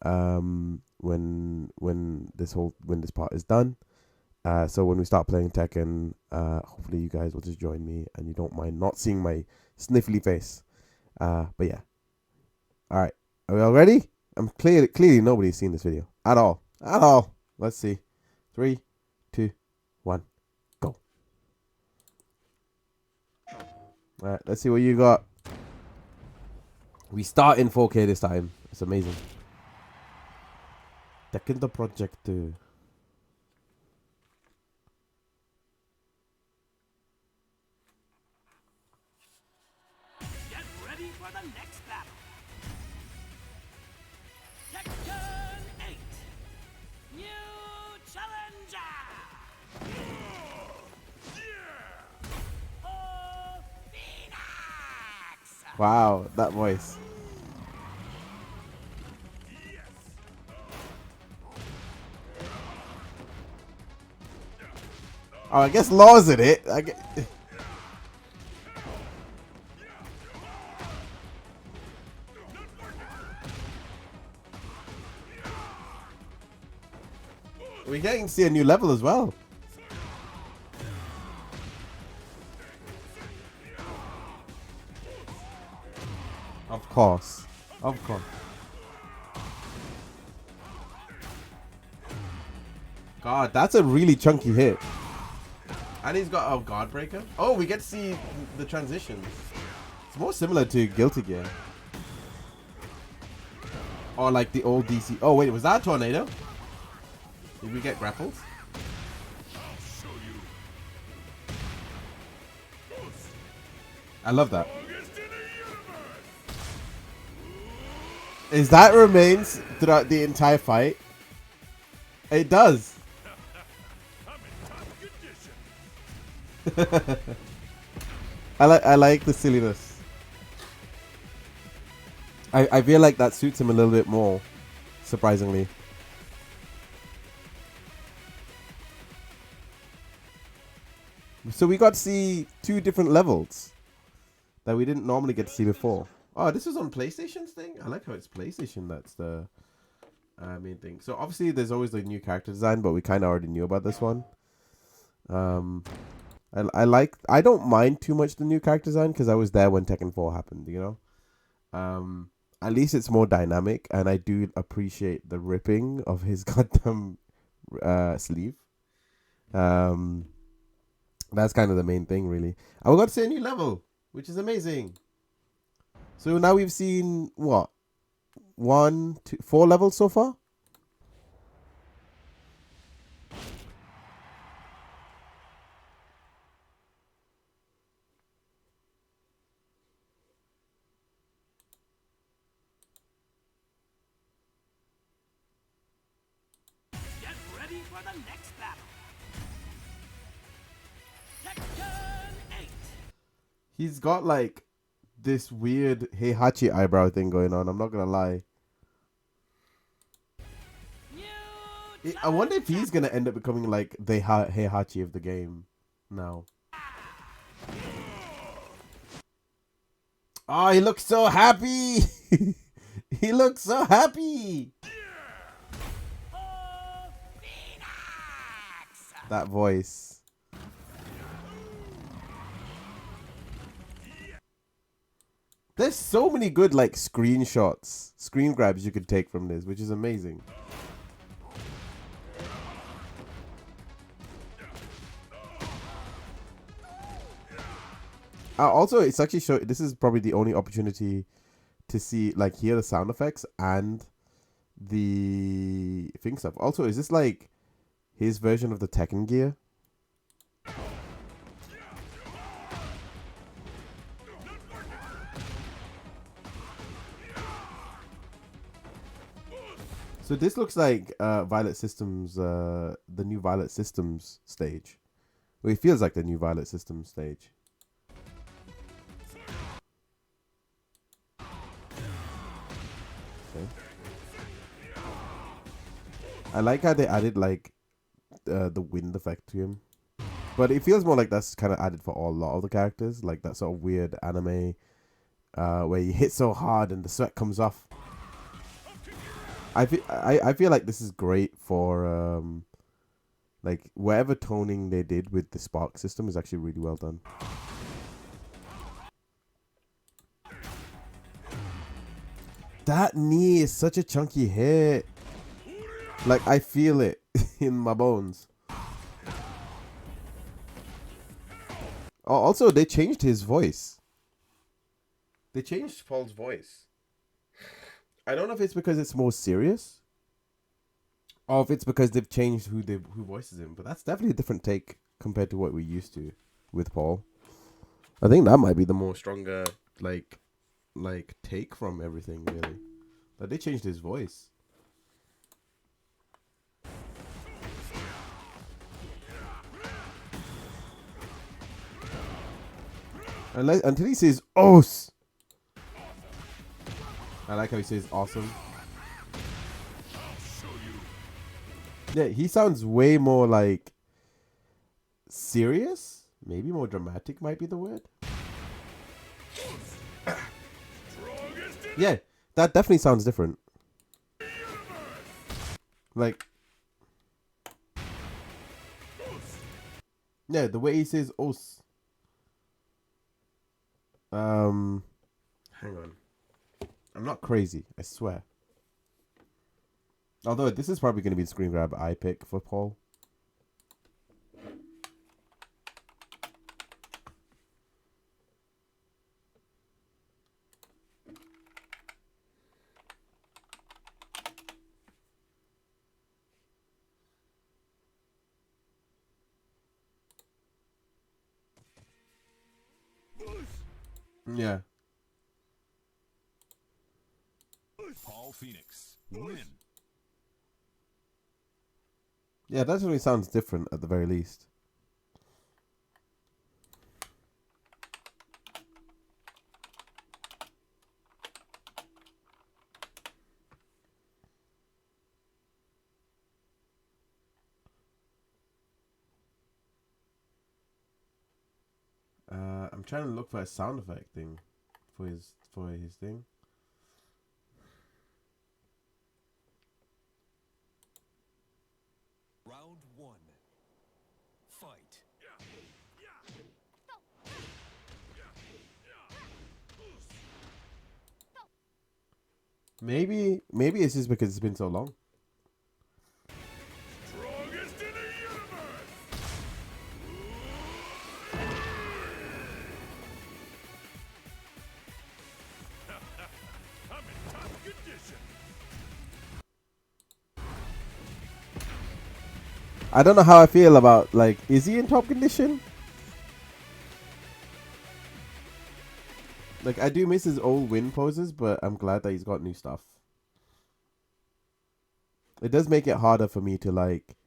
when this part is done. So when we start playing Tekken, hopefully you guys will just join me and you don't mind not seeing my sniffly face. But yeah. All right. Are we all ready? I'm clearly nobody's seen this video at all. At all. Let's see. 3, 2, 1, go. All right. Let's see what you got. We start in 4K this time. It's amazing. Tekken the project. Get ready for the next battle. Tekken 8. New challenger. Oh, Phoenix. Wow, that voice. Oh, I guess Law's in it. We're getting to see a new level as well. Of course. Of course. God, that's a really chunky hit. And he's got a guard breaker. Oh, we get to see the transitions. It's more similar to Guilty Gear. Or like the old DC. Oh, wait, was that a tornado? Did we get grapples? I love that. Is that remains throughout the entire fight? It does. I like the silliness. I feel like that suits him a little bit more, surprisingly. So we got to see 2 different levels that we didn't normally get to see before. Oh, this was on PlayStation's thing? I like how it's PlayStation that's the main thing. So obviously there's always the new character design, but we kind of already knew about this one. I don't mind too much the new character design because I was there when Tekken 4 happened, you know? At least it's more dynamic, and I do appreciate the ripping of his goddamn sleeve. That's kind of the main thing, really. And we got to see a new level, which is amazing. So now we've seen, what? 1, 2, 4 levels so far? Get ready for the next battle. Tekken 8. He's got like this weird Heihachi eyebrow thing going on. I'm not gonna lie. I wonder if he's gonna end up becoming like the Heihachi of the game now. Oh, he looks so happy. He looks so happy. Oh, Phoenix. That voice. There's so many good like screenshots, screen grabs you could take from this, which is amazing. Also, it's actually this is probably the only opportunity to see like hear the sound effects and the thing stuff. Also, is this like his version of the Tekken gear? So this looks like Violet Systems, the new Violet Systems stage. Well, it feels like the new Violet Systems stage. Okay. I like how they added like the wind effect to him, but it feels more like that's kind of added for a lot of the characters, like that sort of weird anime where you hit so hard and the sweat comes off. I feel like this is great for like whatever toning they did with the spark system is actually really well done. That knee is such a chunky hit. Like I feel it in my bones. Oh, also they changed his voice. They changed Paul's voice. I don't know if it's because it's more serious, or if it's because they've changed who voices him. But that's definitely a different take compared to what we used to with Paul. I think that might be the more stronger like take from everything really. But they changed his voice. Until he says "os." I like how he says "awesome." Yeah, he sounds way more like serious. Maybe more dramatic might be the word. Yeah, that definitely sounds different. Like, yeah, the way he says "os." Hang on. I'm not crazy, I swear. Although this is probably going to be the screen grab I pick for Paul. Yeah. Paul Phoenix win. Yeah, that definitely sounds different at the very least. I'm trying to look for a sound effect thing for his thing. Round one. Fight. Maybe it's just because it's been so long. Strongest in the universe. I'm in top condition. I don't know how I feel about like, is he in top condition? Like I do miss his old win poses, but I'm glad that he's got new stuff. It does make it harder for me to like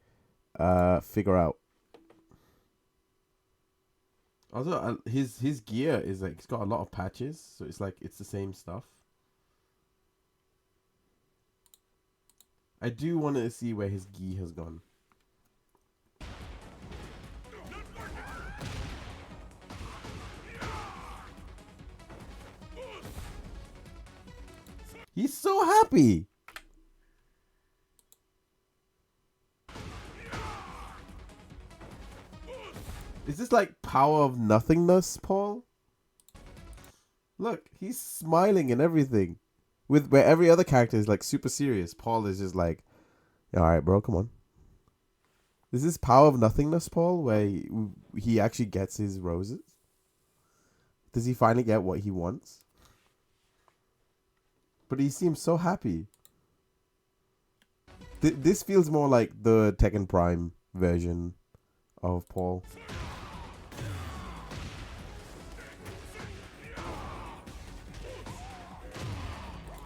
figure out. Also, his gear is like, he's got a lot of patches, so it's like it's the same stuff. I do want to see where his gi has gone. He's so happy. Is this like power of nothingness, Paul? Look, he's smiling and everything. With where every other character is like super serious, Paul is just like, all right, bro, come on. Is this power of nothingness, Paul, where he actually gets his roses? Does he finally get what he wants? But he seems so happy. This feels more like the Tekken Prime version of Paul.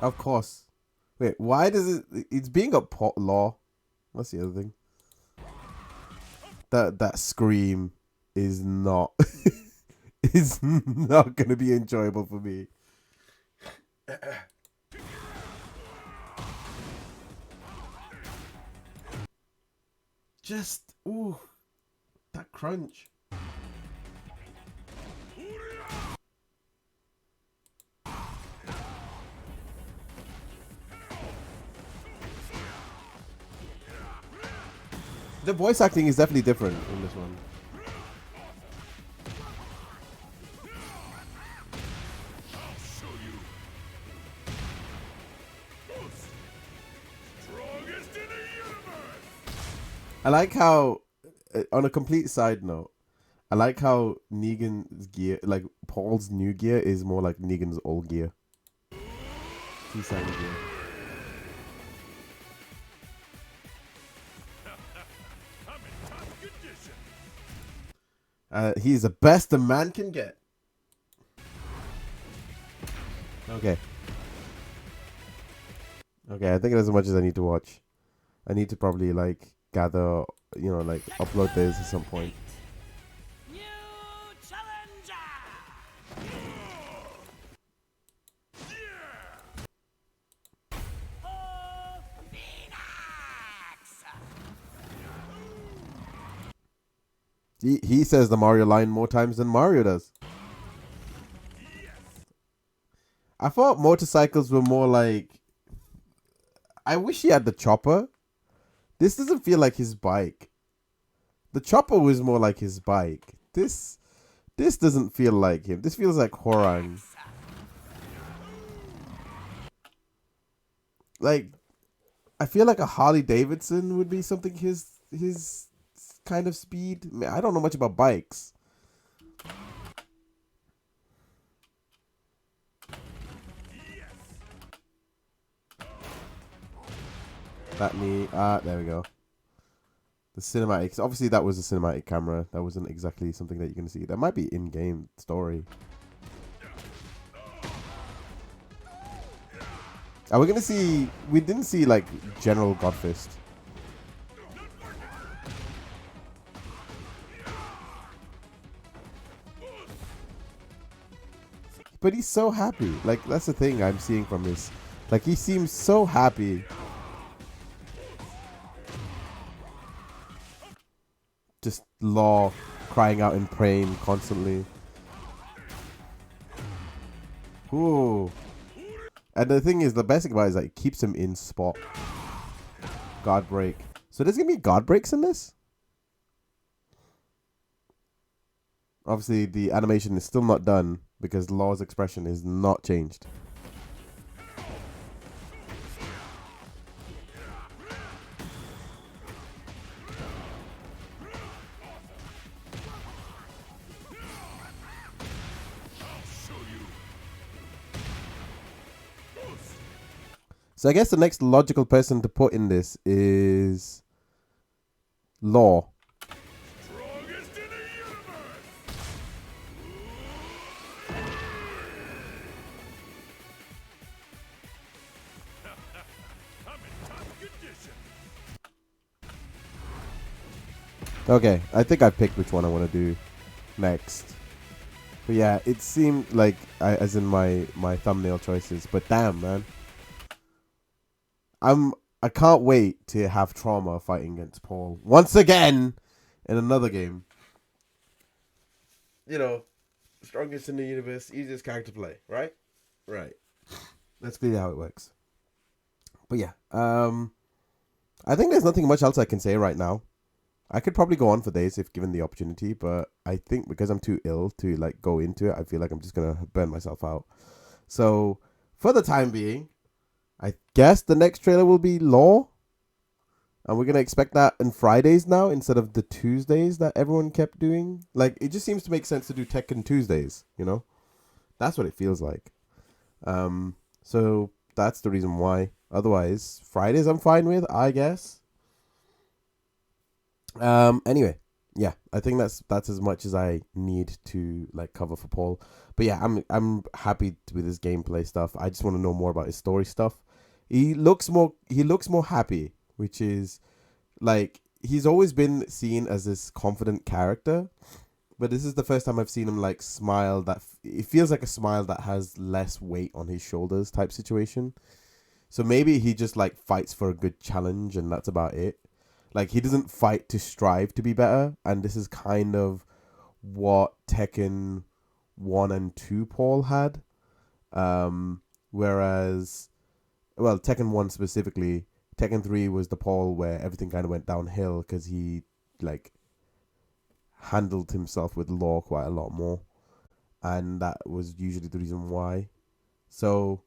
Of course. Wait, why does it... It's being a law. What's the other thing? That scream is not... is not going to be enjoyable for me. Just... Ooh. That crunch. The voice acting is definitely different in this one. I'll show you. Strongest in the universe. I like how, on a complete side note, I like how Negan's gear, like Paul's new gear, is more like Negan's old gear. T-Sign gear. I'm in top condition. He's the best a man can get. Okay. Okay, I think that's as much as I need to watch. I need to probably like gather, you know, like upload this at some point. New challenger. Oh, Phoenix. He says the Mario line more times than Mario does. I thought motorcycles were more like. I wish he had the chopper. This doesn't feel like his bike. The chopper was more like his bike. This doesn't feel like him. This feels like Horang. Like, I feel like a Harley Davidson would be something his kind of speed. I mean, I don't know much about bikes. That knee. There we go. The cinematics. Obviously, that was a cinematic camera. That wasn't exactly something that you're going to see. That might be in-game story. Are we going to see... We didn't see, like, General Godfist. But he's so happy. Like, that's the thing I'm seeing from this. Like, he seems so happy. Just Law crying out and praying constantly. Ooh. And the thing is, the best thing about it is that it keeps him in spot. Guard break. So there's going to be guard breaks in this? Obviously, the animation is still not done because Law's expression is not changed. So I guess the next logical person to put in this is Law. Strongest in the universe. I'm in top condition. Okay, I think I picked which one I want to do next. But yeah, it seemed like, as in my thumbnail choices. But damn, man. I can't wait to have Trauma fighting against Paul once again in another game. You know, strongest in the universe, easiest character to play, right? Right. That's clearly how it works. But yeah, I think there's nothing much else I can say right now. I could probably go on for days if given the opportunity, but I think because I'm too ill to like go into it, I feel like I'm just gonna burn myself out. So for the time being, I guess the next trailer will be Law. And we're going to expect that on Fridays now instead of the Tuesdays that everyone kept doing. Like, it just seems to make sense to do Tekken Tuesdays, you know? That's what it feels like. So that's the reason why. Otherwise, Fridays I'm fine with, I guess. Anyway, yeah, I think that's as much as I need to like cover for Paul. But yeah, I'm happy with his gameplay stuff. I just want to know more about his story stuff. He looks more happy, which is like he's always been seen as this confident character, but this is the first time I've seen him like smile that it feels like a smile that has less weight on his shoulders type situation. So maybe he just like fights for a good challenge and that's about it. Like he doesn't fight to strive to be better, and this is kind of what Tekken 1 and 2 Paul had. Whereas well, Tekken 1 specifically, Tekken 3 was the Paul where everything kind of went downhill because he like handled himself with law quite a lot more, and that was usually the reason why. So